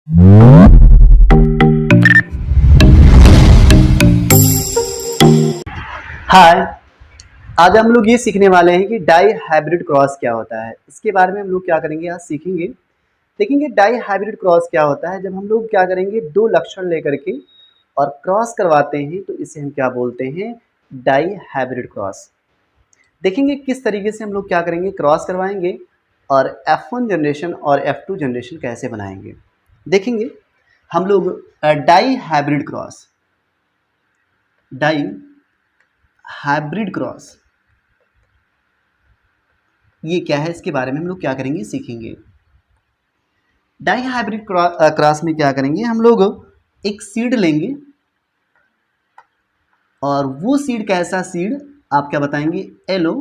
हाय, आज हम लोग ये सीखने वाले हैं कि डाई हाइब्रिड क्रॉस क्या होता है। इसके बारे में हम लोग क्या करेंगे, आज सीखेंगे। देखेंगे डाई हाइब्रिड क्रॉस क्या होता है। जब हम लोग क्या करेंगे, दो लक्षण लेकर के और क्रॉस करवाते हैं तो इसे हम क्या बोलते हैं, डाई हाइब्रिड क्रॉस। देखेंगे किस तरीके से हम लोग क्या करेंगे, क्रॉस करवाएंगे और F1 जनरेशन और F2 जनरेशन कैसे बनाएंगे। देखेंगे हम लोग dihybrid cross, dihybrid cross ये क्या है, इसके बारे में हम लोग क्या करेंगे, सीखेंगे। डाई हाइब्रिड क्रॉस में क्या करेंगे, हम लोग एक सीड लेंगे और वो सीड कैसा सीड, आप क्या बताएंगे, येलो,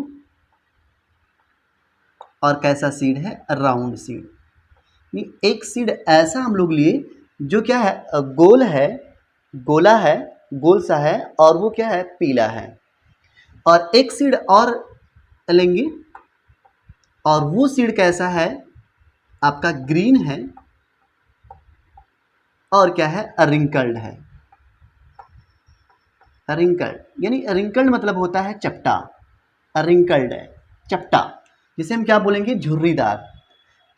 और कैसा सीड है, राउंड सीड। एक सीड ऐसा हम लोग लिए जो क्या है, गोल है, गोला है, गोल सा है, और वो क्या है, पीला है। और एक सीड और लेंगे और वो सीड कैसा है, आपका ग्रीन है और क्या है, रिंकल्ड है। रिंकल्ड यानी रिंकल्ड मतलब होता है चपटा, रिंकल्ड है चपटा, जिसे हम क्या बोलेंगे, झुर्रीदार।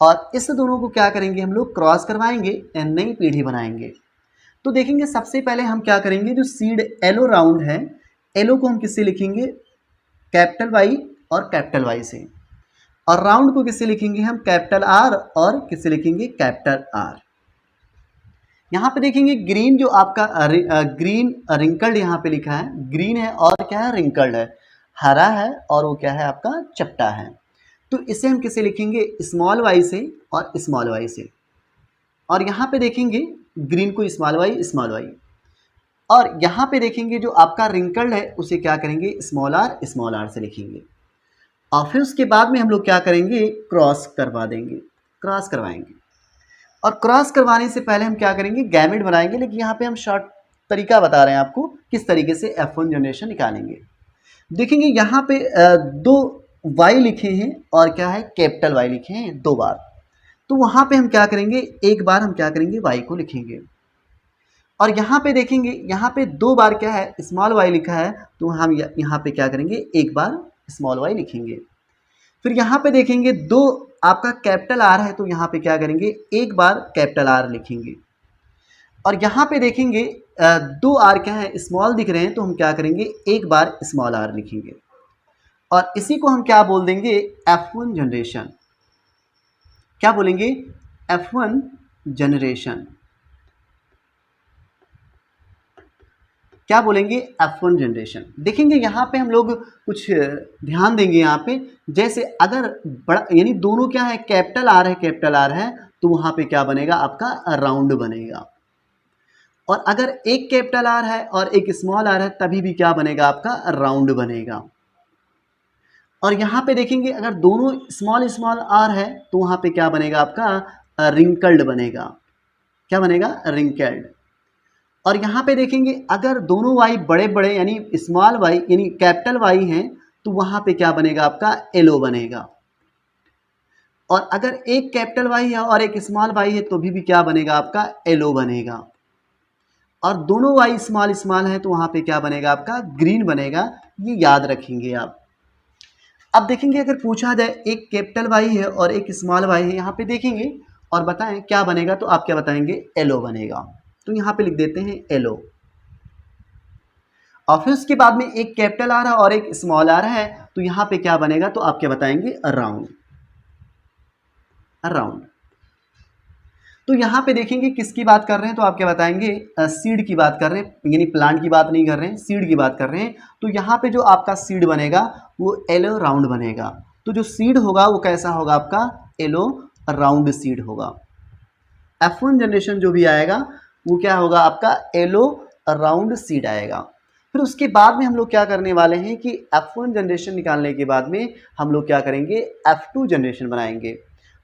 और इस दोनों को क्या करेंगे, हम लोग क्रॉस करवाएंगे, नई पीढ़ी बनाएंगे। तो देखेंगे सबसे पहले हम क्या करेंगे, जो सीड येलो राउंड है, येलो को हम किससे लिखेंगे, कैपिटल वाई और कैपिटल वाई से। और राउंड को किससे लिखेंगे हम, कैपिटल आर और किससे लिखेंगे, कैपिटल आर। यहाँ पे देखेंगे ग्रीन जो आपका ग्रीन रिंकल्ड यहाँ पे लिखा है, ग्रीन है और क्या है, रिंकल्ड है, हरा है और वो क्या है, आपका चपटा है। तो इसे हम किसे लिखेंगे, स्मॉल वाई से और स्मॉल वाई से। और यहाँ पे देखेंगे ग्रीन को स्मॉल वाई, और यहाँ पे देखेंगे जो आपका रिंकल्ड है उसे क्या करेंगे, स्मॉल आर से लिखेंगे। और फिर उसके बाद में हम लोग क्या करेंगे, क्रॉस करवा देंगे, क्रॉस करवाएंगे। और क्रॉस करवाने से पहले हम क्या करेंगे, गैमेट बनाएंगे। लेकिन यहाँ पे हम शॉर्ट तरीका बता रहे हैं आपको किस तरीके से F1 जनरेशन निकालेंगे। देखेंगे यहाँ पे दो वाई लिखे हैं और क्या है, कैपिटल वाई लिखे हैं दो बार। तो वहाँ पे हम क्या करेंगे, एक बार हम क्या करेंगे, वाई को लिखेंगे। और यहाँ पे देखेंगे, यहाँ पे दो बार क्या है, स्मॉल वाई लिखा है, तो हम यहाँ पे क्या करेंगे, एक बार स्मॉल वाई लिखेंगे। फिर यहाँ पे देखेंगे दो आपका कैपिटल आर है, तो यहाँ पे क्या करेंगे, एक बार कैपिटल आर लिखेंगे। और यहाँ पे देखेंगे दो आर क्या है, स्मॉल दिख रहे हैं, तो हम क्या करेंगे, एक बार स्मॉल आर लिखेंगे। और इसी को हम क्या बोल देंगे, F1 जनरेशन। क्या बोलेंगे, F1 जनरेशन। क्या बोलेंगे, F1 जनरेशन। देखेंगे यहाँ पे हम लोग कुछ ध्यान देंगे यहाँ पे, जैसे अगर बड़ा यानी दोनों क्या है, कैपिटल आर है, तो वहाँ पे क्या बनेगा, आपका राउंड बनेगा। और अगर एक कैपिटल आर है और एक स्मॉल आर है, तभी भी क्या बनेगा, आपका राउंड बनेगा। और यहाँ पे देखेंगे अगर दोनों स्मॉल आर है, तो वहाँ पे क्या बनेगा, आपका रिंकल्ड बनेगा। क्या बनेगा, रिंकल्ड। और यहाँ पे देखेंगे अगर दोनों वाई बड़े बड़े यानी स्मॉल वाई यानी कैपिटल वाई हैं, तो वहाँ पे क्या बनेगा, आपका येलो बनेगा। और अगर एक कैपिटल वाई है और एक स्मॉल वाई है, तो भी क्या बनेगा, आपका येलो बनेगा। और दोनों वाई स्मॉल है, तो वहाँ पे क्या बनेगा, आपका ग्रीन बनेगा। ये याद रखेंगे आप। अब देखेंगे अगर पूछा जाए एक कैपिटल वाई है और एक स्मॉल वाई है, यहाँ पे देखेंगे और बताएं क्या बनेगा, तो आप क्या बताएंगे, येलो बनेगा। तो यहाँ पे लिख देते हैं येलो। और फिर उसके बाद में एक कैपिटल आर है और एक स्मॉल आर है, तो यहाँ पे क्या बनेगा, तो आप क्या बताएंगे, राउंड। राउंड। तो यहाँ पे देखेंगे किसकी बात कर रहे हैं, तो आप क्या बताएंगे, सीड की बात कर रहे हैं, यानी प्लांट की बात नहीं कर रहे हैं, सीड की बात कर रहे हैं। तो यहाँ पे जो आपका सीड बनेगा वो येलो राउंड बनेगा। तो जो सीड होगा वो कैसा होगा, आपका येलो राउंड सीड होगा। F1 जनरेशन जो भी आएगा वो क्या होगा, आपका येलो राउंड सीड आएगा। फिर उसके बाद में हम लोग क्या करने वाले हैं कि F1 जनरेशन निकालने के बाद में हम लोग क्या करेंगे, F2 जनरेशन बनाएंगे।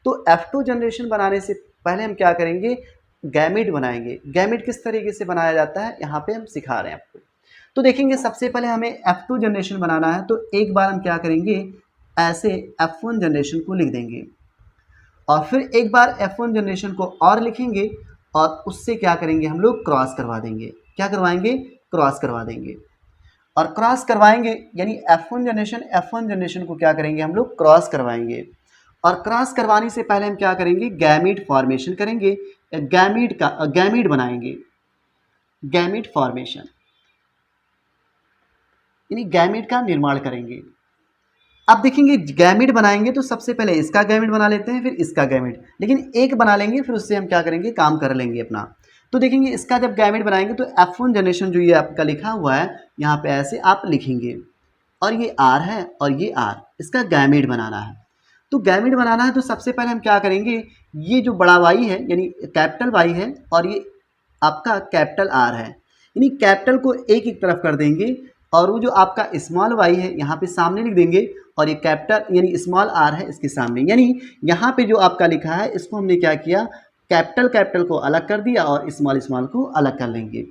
तो F2 जनरेशन बनाने से पहले हम क्या करेंगे, गैमेट बनाएंगे। गैमेट किस तरीके से बनाया जाता है, यहाँ पे हम सिखा रहे हैं आपको। तो देखेंगे सबसे पहले हमें F2 जनरेशन बनाना है, तो एक बार हम क्या करेंगे, ऐसे F1 जनरेशन को लिख देंगे। और फिर एक बार F1 जनरेशन को और लिखेंगे और उससे क्या करेंगे हम लोग क्रॉस करवा देंगे। क्या करवाएंगे? क्रॉस करवा देंगे। और क्रॉस करवाएंगे यानी F1 जनरेशन को क्या करेंगे हम लोग? क्रॉस करवाएंगे। और क्रॉस करवाने से पहले हम क्या करेंगे? गैमीट फॉर्मेशन करेंगे, गैमीट बनाएंगे, गैमीट फॉर्मेशन यानी गैमीट का निर्माण करेंगे। अब देखेंगे गैमीट बनाएंगे तो सबसे पहले इसका गैमीट बना लेते हैं, फिर इसका गैमीट, लेकिन एक बना लेंगे फिर उससे हम क्या करेंगे? काम कर लेंगे अपना। तो देखेंगे इसका जब गैमीट बनाएंगे तो F1 जनरेशन जो ये आपका लिखा हुआ है यहाँ पे ऐसे आप लिखेंगे, और ये R है और ये R, इसका गैमीट बनाना है। तो गैमीट बनाना है तो सबसे पहले हम क्या करेंगे? ये जो बड़ा वाई है यानी कैपिटल वाई है और ये आपका कैपिटल आर है, यानी कैपिटल को एक एक तरफ कर देंगे और वो जो आपका स्मॉल वाई है यहाँ पे सामने लिख देंगे, और ये कैपिटल यानी स्मॉल आर है इसके सामने। यानी यहाँ पे जो आपका लिखा है इसको हमने क्या किया? कैपिटल को अलग कर दिया और स्मॉल को अलग कर लेंगे।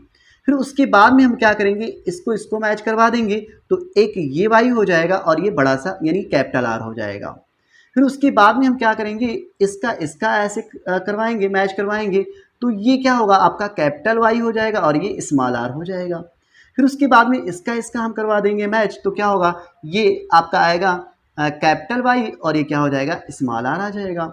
फिर उसके बाद में हम क्या करेंगे? इसको मैच करवा देंगे तो एक ये वाई हो जाएगा और ये बड़ा सा यानी कैपिटल आर हो जाएगा। फिर उसके बाद में हम क्या करेंगे? इसका ऐसे करवाएंगे, मैच करवाएंगे, तो ये क्या होगा? आपका कैपिटल वाई हो जाएगा और ये स्मॉल आर हो जाएगा। फिर उसके बाद में इसका हम करवा देंगे मैच, तो क्या होगा? ये आपका आएगा कैपिटल वाई और ये क्या हो जाएगा? स्मॉल आर आ जाएगा।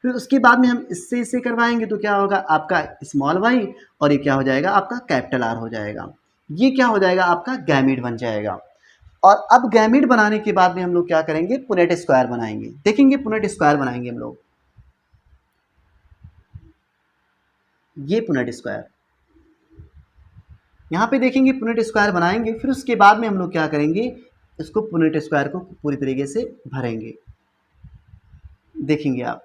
फिर उसके बाद में हम इससे करवाएंगे तो क्या होगा? आपका स्मॉल वाई और ये क्या हो जाएगा? आपका कैपिटल आर हो जाएगा। ये क्या हो जाएगा? आपका गैमीट बन जाएगा। और अब गैमीट बनाने के बाद में हम लोग क्या करेंगे? पुनेट स्क्वायर बनाएंगे। देखेंगे पुनेट स्क्वायर बनाएंगे हम लोग, ये पुनेट स्क्वायर यहाँ पे देखेंगे पुनेट स्क्वायर बनाएंगे। फिर उसके बाद में हम लोग क्या करेंगे? इसको पुनेट स्क्वायर को पूरी तरीके से भरेंगे। देखेंगे आप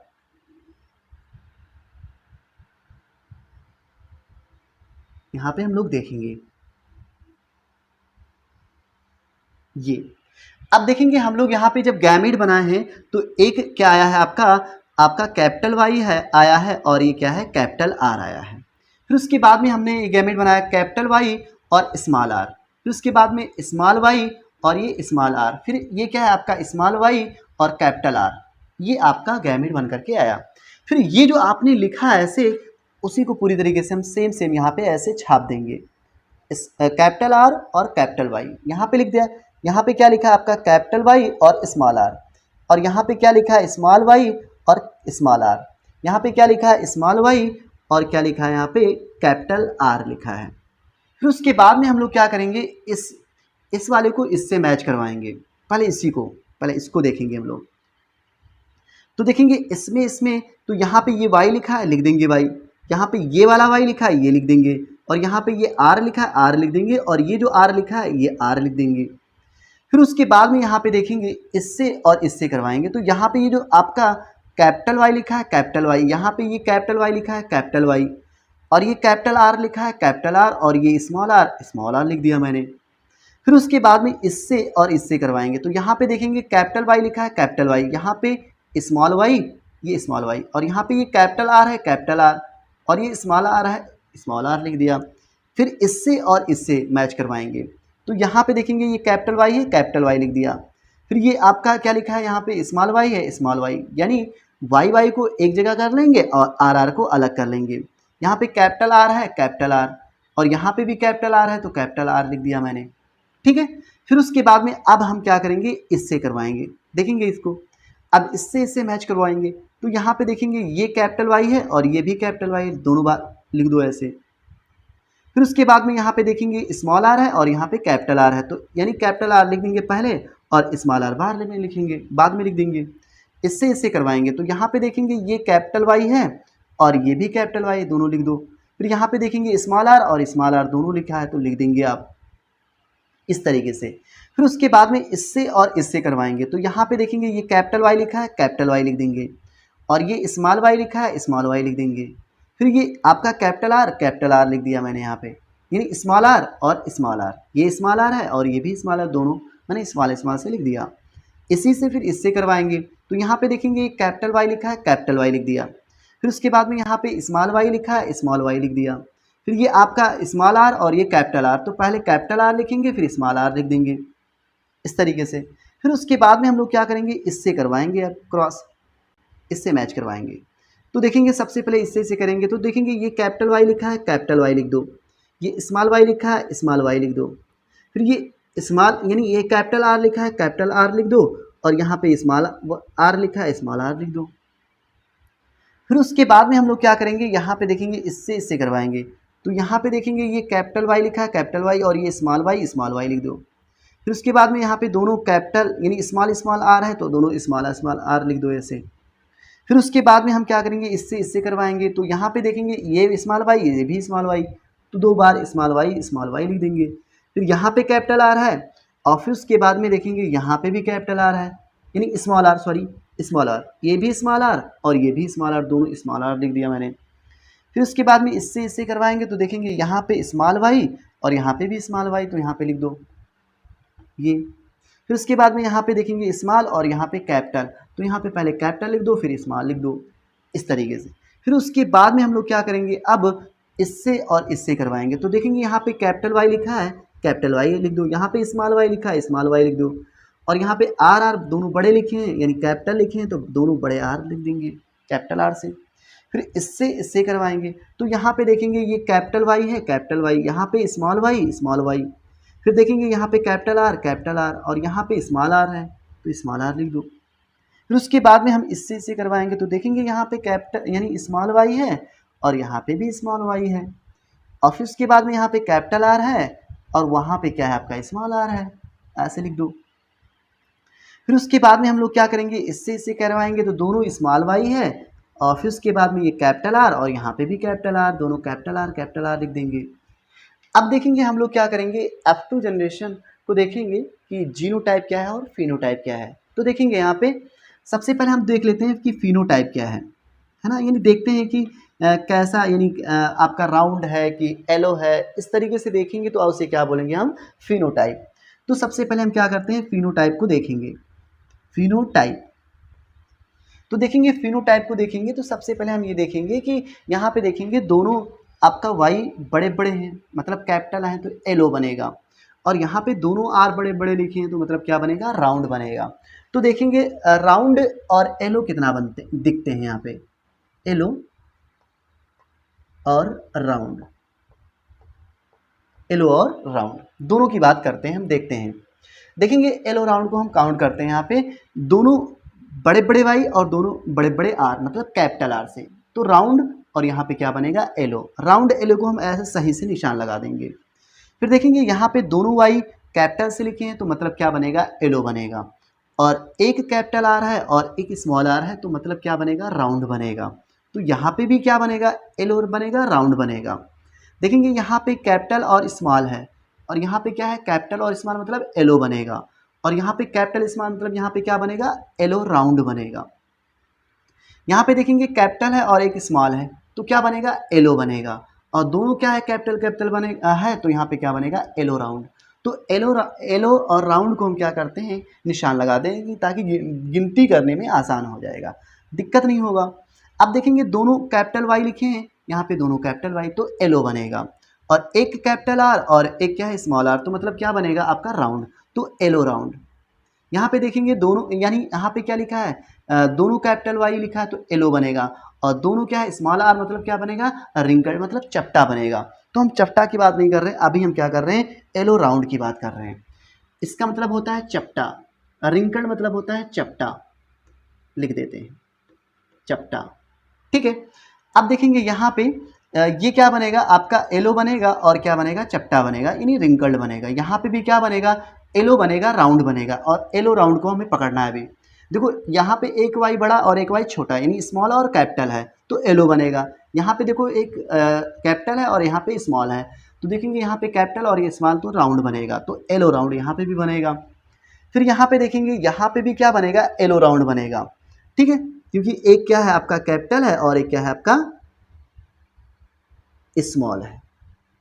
यहाँ पे हम लोग देखेंगे ये। अब देखेंगे हम लोग यहाँ पे जब गैमीट बनाए हैं तो एक क्या आया है? आपका कैपिटल वाई है आया है और ये क्या है? कैपिटल आर आया है। फिर उसके बाद में हमने गैमीट बनाया कैपिटल वाई और स्मॉल आर, फिर उसके बाद में स्मॉल वाई और ये स्मॉल आर, फिर ये क्या है? आपका स्मॉल वाई और कैपिटल आर, ये आपका गैमीट बन करके आया। फिर ये जो आपने लिखा है ऐसे, उसी को पूरी तरीके से हम सेम यहाँ पे ऐसे छाप देंगे। कैपिटल आर और कैपिटल वाई यहाँ पे लिख दिया। यहाँ पे क्या लिखा है? आपका कैपिटल वाई और स्मॉल आर, और यहाँ पे क्या लिखा है? स्मॉल वाई और स्मॉल आर। यहाँ पे क्या लिखा है? स्मॉल वाई और क्या लिखा है? यहाँ पे कैपिटल आर लिखा है। फिर उसके बाद में हम लोग क्या करेंगे? इस वाले को इससे मैच करवाएंगे। पहले इसको देखेंगे हम लोग। तो देखेंगे इसमें तो यहाँ पे ये वाई लिखा है, लिख देंगे वाई। यहाँ पे ये वाला वाई लिखा है, ये लिख देंगे। और यहाँ पे ये आर लिखा है, आर लिख देंगे। और ये जो आर लिखा है ये आर लिख देंगे। फिर उसके बाद में यहाँ पे देखेंगे इससे और इससे करवाएंगे। तो यहाँ पे ये जो आपका कैपिटल वाई लिखा है, कैपिटल वाई, यहाँ पे ये कैपिटल वाई लिखा है, कैपिटल वाई, और ये कैपिटल आर लिखा है, कैपिटल आर, और ये स्मॉल आर लिख दिया मैंने। फिर उसके बाद में इससे और इससे करवाएंगे। तो यहाँ पे देखेंगे कैपिटल वाई लिखा है, कैपिटल वाई, यहाँ पे स्मॉल वाई, ये स्मॉल वाई, और यहाँ पे ये कैपिटल आर है, कैपिटल आर, और ये स्मॉल आर है, स्मॉल आर लिख दिया। फिर इससे और इससे मैच करवाएंगे। तो यहाँ पे देखेंगे ये कैपिटल वाई है, कैपिटल वाई लिख दिया। फिर ये आपका क्या लिखा है? यहाँ पे स्मॉल वाई है, स्मॉल वाई, यानी वाई को एक जगह कर लेंगे और आर को अलग कर लेंगे। यहाँ पे कैपिटल आर है, कैपिटल आर, और यहाँ पे भी कैपिटल आर है तो कैपिटल आर लिख दिया मैंने। ठीक है। फिर उसके बाद में अब हम क्या करेंगे? इससे करवाएंगे। देखेंगे इसको, अब इससे मैच करवाएंगे। तो यहाँ पे देखेंगे ये कैपिटल वाई है और ये भी कैपिटल वाई है, दोनों बार लिख दो ऐसे। फिर उसके बाद में यहाँ पे देखेंगे स्मॉल आर है और यहाँ पे कैपिटल आर है, तो यानी कैपिटल आर लिख देंगे पहले और स्मॉल आर बाहर में लिखेंगे, बाद में लिख देंगे। इससे करवाएंगे तो यहाँ पे देखेंगे ये कैपिटल वाई है और ये भी कैपिटल वाई, दोनों लिख दो। फिर यहाँ पे देखेंगे स्मॉल आर और स्मॉल आर दोनों लिखा है तो लिख देंगे आप इस तरीके से। फिर उसके बाद में इससे और इससे करवाएंगे। तो यहाँ पे देखेंगे ये कैपिटल वाई लिखा है, कैपिटल वाई लिख देंगे, और ये स्मॉल वाई लिखा है, स्मॉल वाई लिख देंगे। फिर ये आपका कैपिटल आर लिख दिया मैंने यहाँ पे, यानी स्मॉल आर और स्मॉल आर, ये स्मॉल आर है और ये भी स्मॉल आर, दोनों मैंने स्मॉल से लिख दिया। इसी से फिर इससे करवाएंगे। तो यहाँ पे देखेंगे कैपिटल वाई लिखा है, कैपिटल वाई लिख दिया। फिर उसके बाद में यहाँ पे स्मॉल वाई लिखा है, स्मॉल वाई लिख दिया। फिर ये आपका स्मॉल आर और ये कैपिटल आर, तो पहले कैपिटल आर लिखेंगे फिर स्मॉल आर लिख देंगे इस तरीके से। फिर उसके बाद में हम लोग क्या करेंगे? इससे करवाएंगे अब क्रॉस, इससे मैच करवाएंगे। तो देखेंगे सबसे पहले इससे इसे करेंगे तो देखेंगे ये कैपिटल वाई लिखा है, कैपिटल वाई लिख दो। ये स्मॉल वाई लिखा है, स्मॉल वाई लिख दो। फिर ये स्मॉल यानी ये कैपिटल आर लिखा है, कैपिटल आर लिख दो। और यहाँ पे स्मॉल आर लिखा है, स्मॉल आर लिख दो। फिर उसके बाद में हम लोग क्या करेंगे, यहाँ पे देखेंगे इससे इससे करवाएंगे। तो यहाँ पे देखेंगे ये कैपिटल वाई लिखा है, कैपिटल वाई, और ये स्मॉल वाई लिख दो। फिर उसके बाद में यहाँ पे दोनों कैपिटल यानी स्मॉल स्मॉल आर है, तो दोनों स्मॉल आर लिख दो ऐसे। फिर उसके बाद में हम क्या करेंगे, इससे इससे करवाएंगे। तो यहाँ पे देखेंगे ये स्मॉल वाई, ये भी स्मॉल वाई, तो 2 बार स्मॉल वाई लिख देंगे। फिर यहाँ पे कैपिटल आर है, और फिर उसके बाद में देखेंगे यहाँ पे भी कैपिटल आर है, यानी स्मॉल आर, ये भी स्मॉल आर और ये भी स्मॉल आर, दोनों स्मॉल आर लिख दिया मैंने। फिर उसके बाद में इससे इससे करवाएंगे तो देखेंगे यहाँ पे स्मॉल वाई और यहाँ पे भी स्मॉल वाई, तो यहाँ पे लिख दो ये। फिर उसके बाद में यहाँ पे देखेंगे स्मॉल और यहाँ पे कैपिटल, तो यहाँ पे पहले कैपिटल लिख दो फिर स्मॉल लिख दो, इस तरीके से। फिर उसके बाद में हम लोग क्या करेंगे, अब इससे और इससे करवाएंगे। तो देखेंगे यहाँ पे कैपिटल वाई लिखा है, कैपिटल वाई लिख दो। यहाँ पे स्मॉल वाई लिखा है, स्मॉल वाई लिख दो। और यहाँ पे आर दोनों बड़े लिखे हैं यानी कैपिटल लिखे हैं, तो दोनों बड़े आर लिख देंगे कैपिटल आर से। फिर इससे इससे करवाएंगे तो यहाँ पे देखेंगे ये कैपिटल वाई है, कैपिटल वाई, यहाँ पे स्मॉल वाई। फिर देखेंगे यहाँ पे कैपिटल आर और यहाँ पे स्मॉल आर है, तो स्मॉल आर लिख दो। फिर उसके बाद में हम इससे इससे करवाएंगे तो देखेंगे यहाँ पे कैपिटल यानी स्मॉल वाई है और यहाँ पे भी स्मॉल वाई है, और फिर उसके बाद में यहाँ पे कैपिटल आर है और वहाँ पे क्या है आपका स्मॉल आर है, ऐसे लिख दो। फिर उसके बाद में हम लोग क्या करेंगे, इससे इससे करवाएंगे तो दोनों स्मॉल वाई है, और फिर उसके बाद में ये कैपिटल आर और यहाँ पे भी कैपिटल आर, दोनों कैपिटल आर लिख देंगे। अब देखेंगे हम लोग क्या करेंगे, F2 जनरेशन को देखेंगे कि जीनोटाइप क्या है और फिनोटाइप क्या है। तो देखेंगे यहाँ पे सबसे पहले हम देख लेते हैं कि फिनोटाइप क्या है ना, यानी देखते हैं कि कैसा यानी आपका राउंड है कि एलो है, इस तरीके से देखेंगे तो उसे क्या बोलेंगे हम, फिनोटाइप। तो सबसे पहले हम क्या करते हैं, फिनोटाइप को देखेंगे। फिनोटाइप तो देखेंगे, फिनोटाइप को देखेंगे तो सबसे पहले हम ये देखेंगे कि यहाँ पे देखेंगे दोनों आपका वाई बड़े बड़े हैं मतलब कैपिटल हैं, तो एलो बनेगा। और यहाँ पे दोनों आर बड़े बड़े लिखे हैं, तो मतलब क्या बनेगा, राउंड बनेगा। तो देखेंगे राउंड और एलो कितना बनते दिखते हैं, यहाँ पे एलो और राउंड, एलो और राउंड दोनों की बात करते हैं, हम देखते हैं। देखेंगे एलो राउंड को हम काउंट करते हैं, यहाँ पे दोनों बड़े बड़े वाई और दोनों बड़े बड़े आर मतलब कैपिटल आर से, तो राउंड और यहाँ पे क्या बनेगा, एलो। राउंड एलो को हम ऐसे सही से निशान लगा देंगे। फिर देखेंगे यहाँ पे दोनों वाई कैपिटल से लिखे हैं, तो मतलब क्या बनेगा, एलो बनेगा। और एक कैपिटल आर है और एक स्मॉल आर है, तो मतलब क्या बनेगा, राउंड बनेगा। तो यहाँ पे भी क्या बनेगा, एलो बनेगा, राउंड बनेगा। देखेंगे यहाँ पे कैपिटल और स्मॉल है, और यहाँ पे क्या है, कैपिटल और स्मॉल मतलब एलो बनेगा। और यहाँ पे कैपिटल स्मॉल मतलब यहाँ पे क्या बनेगा, एलो राउंड बनेगा। यहाँ पे देखेंगे कैपिटल है और एक स्मॉल है, तो क्या बनेगा, एलो बनेगा। और दोनों क्या है, कैपिटल बनेगा है, तो यहाँ पे क्या बनेगा, एलो राउंड। तो एलो और राउंड को हम क्या करते हैं, निशान लगा देंगे ताकि गिनती करने में आसान हो जाएगा, दिक्कत नहीं होगा। अब देखेंगे दोनों कैपिटल वाई लिखे हैं, यहाँ पे दोनों कैपिटल वाई, तो एलो बनेगा। और एक कैपिटल आर और एक क्या है, स्मॉल आर, तो मतलब क्या बनेगा आपका, राउंड, तो एलो राउंड। यहाँ पे देखेंगे दोनों यानी यहाँ पे क्या लिखा है, दोनों कैपिटल वाई लिखा है, तो एलो बनेगा। और दोनों क्या है, स्मॉल आर मतलब क्या बनेगा, रिंकल्ड मतलब चपटा बनेगा। तो हम चपटा की बात नहीं कर रहे हैं, अभी हम क्या कर रहे हैं, एलो राउंड की बात कर रहे हैं। इसका मतलब होता है चपटा, रिंकल्ड मतलब होता है चपटा, लिख देते हैं चपटा, ठीक है। अब देखेंगे यहाँ पे ये क्या बनेगा आपका, एलो बनेगा और क्या बनेगा, चपटा बनेगा यानी रिंकल्ड बनेगा। यहाँ पे भी क्या बनेगा, एलो बनेगा, राउंड बनेगा। और एलो राउंड को हमें पकड़ना है अभी। देखो यहाँ पे एक वाई बड़ा और एक वाई छोटा यानी स्मॉल और कैपिटल है, तो एलो बनेगा। यहाँ पे देखो एक कैपिटल है और यहाँ पे स्मॉल है, तो देखेंगे यहाँ पे कैपिटल और ये स्मॉल, तो राउंड बनेगा, तो एलो राउंड यहाँ पे भी बनेगा। फिर यहाँ पे देखेंगे यहाँ पे भी क्या बनेगा, एलो राउंड बनेगा, ठीक है, क्योंकि एक क्या है आपका कैपिटल है और एक क्या है आपका स्मॉल है,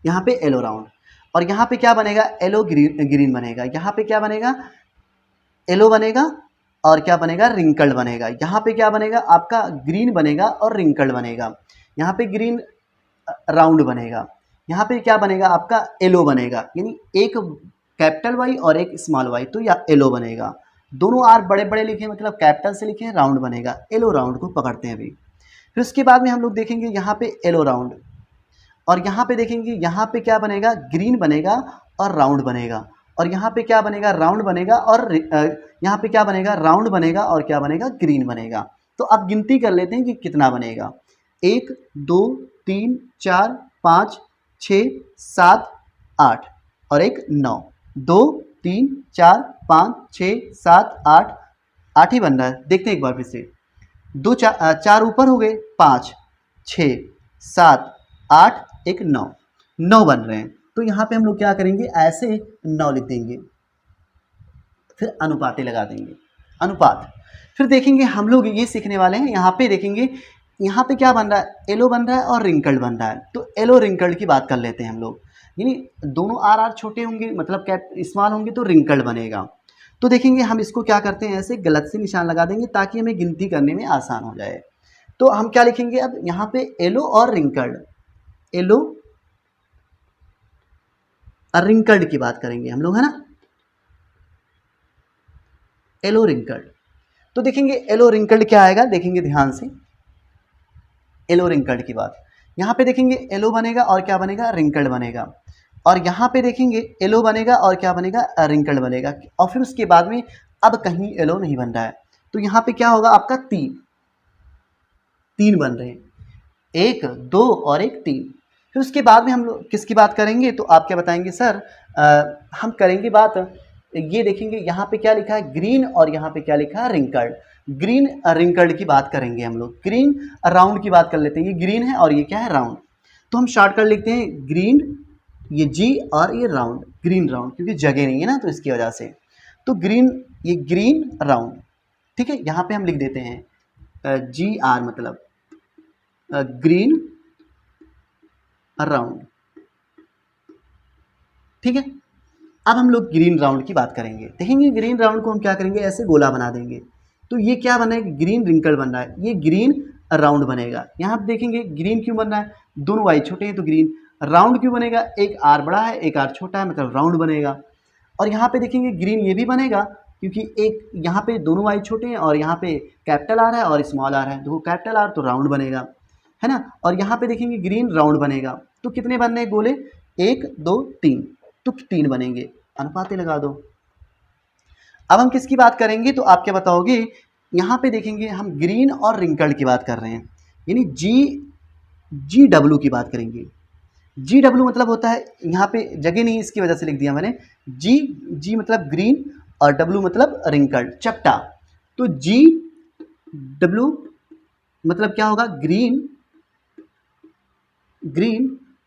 यहाँ पे एलो राउंड। और यहाँ पे क्या बनेगा, एलो ग्रीन बनेगा। यहाँ पे क्या बनेगा, एलो बनेगा और क्या बनेगा, रिंकल्ड बनेगा। यहाँ पे क्या बनेगा आपका, ग्रीन बनेगा और रिंकल्ड बनेगा। यहाँ पे ग्रीन राउंड बनेगा। यहाँ पे क्या बनेगा आपका, एलो बनेगा, यानी एक कैपिटल वाई और एक स्मॉल वाई, तो यह एलो बनेगा। दोनों आर बड़े बड़े लिखे मतलब कैपिटल से लिखे, राउंड बनेगा, एलो राउंड को पकड़ते हैं अभी। फिर उसके बाद में हम लोग देखेंगे यहाँ पे येलो राउंड, और यहाँ पे देखेंगे यहाँ पे क्या बनेगा, ग्रीन बनेगा और राउंड बनेगा, और यहाँ पे क्या बनेगा, राउंड बनेगा, और यहाँ पे क्या बनेगा, राउंड बनेगा और क्या बनेगा, ग्रीन बनेगा। तो अब गिनती कर लेते हैं कि कितना बनेगा। 1 2 3 4 5 6 7 8 और एक 9। 2 3 4 5 6 7 8, 8 ही बन रहा है। देखते हैं एक बार फिर से। 2 4 ऊपर हो गए, 5 6 7 8 एक 9, 9 बन रहे हैं। तो यहाँ पे हम लोग क्या करेंगे, ऐसे 9 लिख देंगे, फिर अनुपाते लगा देंगे, अनुपात। फिर देखेंगे हम लोग ये सीखने वाले हैं, यहाँ पे देखेंगे यहाँ पे क्या बन रहा है, एलो बन रहा है और रिंकल्ड बन रहा है। तो एलो रिंकल्ड की बात कर लेते हैं हम लोग, यानी दोनों आर छोटे होंगे, मतलब कैप स्मॉल होंगे तो रिंकल्ड बनेगा। तो देखेंगे हम इसको क्या करते हैं, ऐसे गलत से निशान लगा देंगे ताकि हमें गिनती करने में आसान हो जाए। तो हम क्या लिखेंगे अब यहाँ पे, एलो और रिंकल्ड, एलो और रिंकल्ड की बात करेंगे हम लोग, है ना, एलो रिंकल्ड। तो देखेंगे एलो रिंकल्ड क्या आएगा, देखेंगे ध्यान से, एलो रिंकल्ड की बात। यहाँ पे देखेंगे एलो बनेगा और क्या बनेगा, रिंकल्ड बनेगा, और यहाँ पे देखेंगे एलो बनेगा और क्या बनेगा, रिंकल्ड बनेगा। और फिर उसके बाद में अब कहीं एलो नहीं बन रहा है, तो यहाँ पे क्या होगा आपका, 3 बन रहे हैं, 1 2 और एक 3। फिर उसके बाद में हम लोग किसकी बात करेंगे, तो आप क्या बताएंगे सर, हम करेंगे बात, ये देखेंगे यहाँ पे क्या लिखा है, ग्रीन, और यहाँ पे क्या लिखा है, रिंकल्ड। ग्रीन रिंकल्ड की बात करेंगे हम लोग, ग्रीन राउंड की बात कर लेते हैं। ये ग्रीन है और ये क्या है, राउंड। तो हम शॉर्टकट लिखते हैं ग्रीन, ये जी, और ये राउंड, ग्रीन राउंड, क्योंकि जगह नहीं है ना तो इसकी वजह से। तो ग्रीन, ये ग्रीन राउंड, ठीक है। यहाँ पे हम लिख देते हैं GR, मतलब ग्रीन राउंड, ठीक है। अब हम लोग ग्रीन राउंड की बात करेंगे, देखेंगे ग्रीन राउंड को हम क्या करेंगे, ऐसे गोला बना देंगे। तो ये क्या बना है, ग्रीन रिंकल्ड बन रहा है, ये ग्रीन राउंड बनेगा। यहाँ पे देखेंगे ग्रीन क्यों बन रहा है, दोनों वाई छोटे हैं तो ग्रीन। राउंड क्यों बनेगा, एक आर बड़ा है एक आर छोटा है, मतलब राउंड बनेगा। और यहाँ पे देखेंगे ग्रीन ये भी बनेगा, क्योंकि एक यहाँ पे दोनों वाई छोटे हैं और यहाँ पे कैपिटल आर है और स्मॉल आर है, तो कैपिटल आर तो राउंड बनेगा, है ना। और यहाँ पे देखेंगे ग्रीन राउंड बनेगा। तो कितने बनने गोले, 1 2 3, तो 3 बनेंगे, अनुपाते लगा दो। अब हम किसकी बात करेंगे, तो आप क्या बताओगे, यहाँ पे देखेंगे हम ग्रीन और रिंकल्ड की बात कर रहे हैं, यानी GW की बात करेंगे। GW मतलब होता है, यहाँ पे जगह नहीं इसकी वजह से लिख दिया मैंने, जी मतलब ग्रीन और W मतलब रिंकल्ड, चपटा। तो GW मतलब क्या होगा, ग्रीन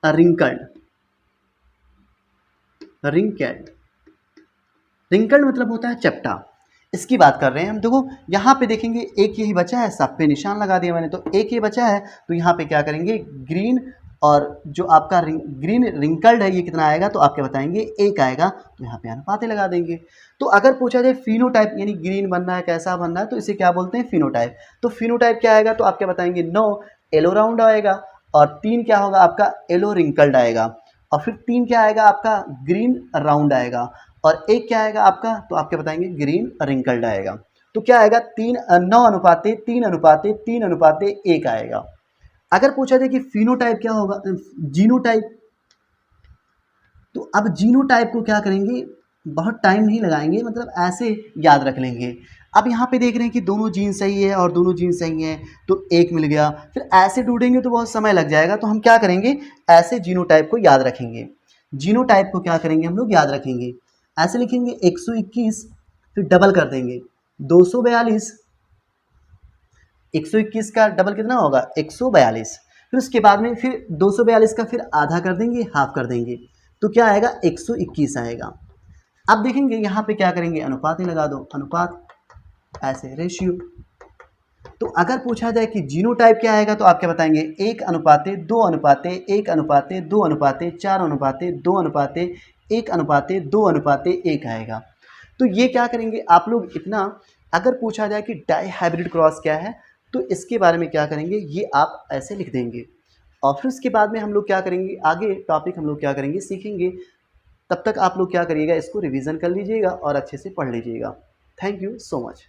रिंकल्ड, रिंकल्ड मतलब होता है चपटा, इसकी बात कर रहे हैं हम। देखो यहाँ पे देखेंगे एक यही बचा है, सब पे निशान लगा दिया मैंने, तो एक ये बचा है। तो यहाँ पे क्या करेंगे, ग्रीन और जो आपका ग्रीन रिंकल्ड है ये कितना आएगा, तो आप क्या बताएंगे, 1 आएगा। तो यहाँ पे अनुपाते लगा देंगे। तो अगर पूछा जाए फिनोटाइप, यानी ग्रीन बन रहा है कैसा बन रहा है, तो इसे क्या बोलते हैं, फिनोटाइप। तो फिनोटाइप क्या आएगा, तो आप क्या बताएंगे, 9 येलो राउंड आएगा, और 3 क्या होगा आपका, येलो रिंकल्ड आएगा, और फिर 3 क्या आएगा आपका, ग्रीन राउंड आएगा, और 1 क्या आएगा आपका, तो आप क्या बताएंगे, ग्रीन रिंकल्ड आएगा। तो क्या आएगा, 9 अनुपाते 3 अनुपाते 3 अनुपाते 1 आएगा। अगर पूछा जाए कि फिनोटाइप क्या होगा, जीनोटाइप, तो अब जीनोटाइप को क्या करेंगे, बहुत टाइम नहीं लगाएंगे, मतलब ऐसे याद रख लेंगे। अब यहाँ पे देख रहे हैं कि दोनों जीन सही है और दोनों जीन सही हैं, तो 1 मिल गया। फिर ऐसे ढूंढेंगे तो बहुत समय लग जाएगा, तो हम क्या करेंगे, ऐसे जीनोटाइप को याद रखेंगे। जीनोटाइप को क्या करेंगे हम लोग, याद रखेंगे, ऐसे लिखेंगे 121, फिर डबल कर देंगे 242, 121 का डबल कितना होगा, 142। फिर उसके बाद में फिर 242 का फिर आधा कर देंगे, हाफ कर देंगे, तो क्या आएगा, 121 आएगा। अब देखेंगे यहाँ पे क्या करेंगे, अनुपात ही लगा दो, अनुपात, ऐसे रेशियो। तो अगर पूछा जाए कि जीनोटाइप क्या आएगा, तो आप क्या बताएंगे, 1 अनुपाते 2 अनुपाते 1 अनुपाते 2 अनुपाते 4 अनुपाते 2 अनुपाते 1 अनुपाते 2 अनुपाते 1 आएगा। तो ये क्या करेंगे आप लोग, इतना अगर पूछा जाए कि डाई हाइब्रिड क्रॉस क्या है, तो इसके बारे में क्या करेंगे, ये आप ऐसे लिख देंगे। और फिर उसके बाद में हम लोग क्या करेंगे, आगे टॉपिक हम लोग क्या करेंगे, सीखेंगे। तब तक आप लोग क्या करिएगा, इसको रिवीजन कर लीजिएगा और अच्छे से पढ़ लीजिएगा। Thank you so much.